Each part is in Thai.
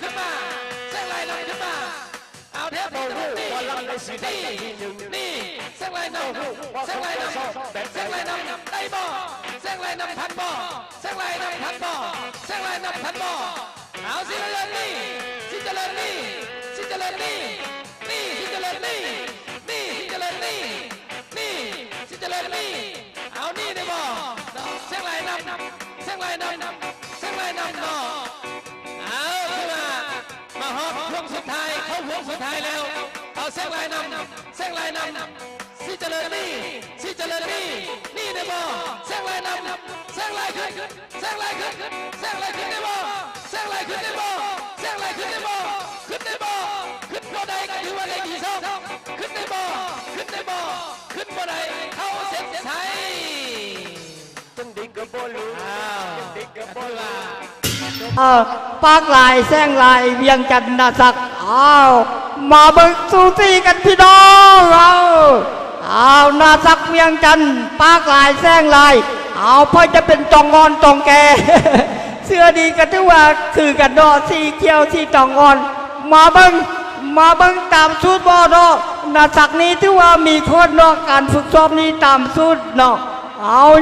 ขึ้นมาแซงไล่นำขึ้นมาเอาเทปนี่นี่แซงไล่นำแซงไล่นำแซงไล่นำได้บ่แซงไล่นำทันบ่แซงไล่นำทันบ่แซงไล่นำทันบ่เอาสิเจริญนี่สิเจริญนี่สิเจริญนี่นี่สิเจริญนี่นี่สิเจริญนี่นี่สิเจริญนี่เอานี่ได้บ่แซงไล่นำแซงไล่นำแซงไล่นำเนาะเอาขึ้นมาฮอบช่วงสุดท้ายเข้าช่วงสุดท้ายแล้วเอาแซงไล่นำแซงไล่นำสิเจริญนี่สิเจริญนี่นี่ได้บ่แซงไล่นำแซงไล่ขึ้นแซงไล่ขึ้นแซงไล่ขึ้นได้บ่แซงไล่ขึ้นได้บ่แซงไล่ขึ้นได้บ่ขึ้นได้บ่ขึ้นบ่ได้ก็ถือว่าได้ดีซ้อมขึ้นได้บ่ขึ้นได้บ่ขึ้นบ่ได้เข้าเส้นชัยจังดิกระโบลูจังดิกระโบลาปากลายแซงลายเวียงจันทร์นาศักดิ์มาเบิ่งสูสีกันพี่น้องนาศักดิ์เวียงจันทร์ปากลายแซงลายพ่อจะเป็นจองงอนจองแก เสื้อดีกันที่ว่าคือกันดอสีเขียวสีจองงอนมาเบิ่งตามสูตรบ่เนาะนาศักดิ์นี้ที่ว่ามีโค้ดเนาะการฝึกซ้อมนี้ตามสูตรเนาะ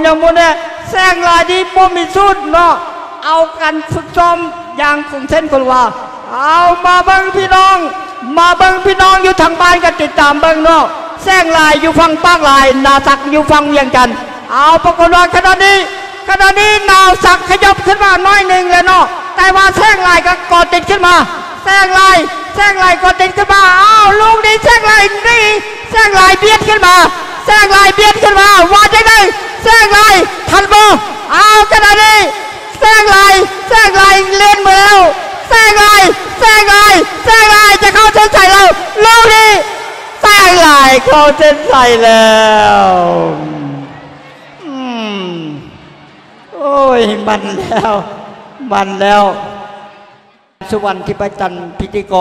อย่างโมเนี่ยแซงลายดีบ่มีสูตรเนาะเอากันฝึกซ้อมอย่างคงเส้นคนว่ามาเบิ้งพี่น้องอยู่ทางบ้านกันติดตามเบิ้งเนาะแซงลายอยู่ฝั่งปากลายนาศักดิ์อยู่ฝั่งเวียงจันทร์ปรากฏว่าขณะนี้นาศักดิ์ขยับขึ้นมาน้อยหนึ่งเลยเนาะแต่ว่าแซงลายก็กอดติดขึ้นมาแซงลายกอดติดขึ้นมาลูกนี้แซงลายนี่แซงลายเบียดขึ้นมาว่าจะได้แซงลายทันบ่ขณะนี้แซงลายเล่นมาแล้วแซงลายจะเข้าเส้นชัยแล้วลูกนี้แซงลายเข้าเส้นชัยแล้วโอ้ยมันแล้วสุวรรณทิพจันทร์พิธีกร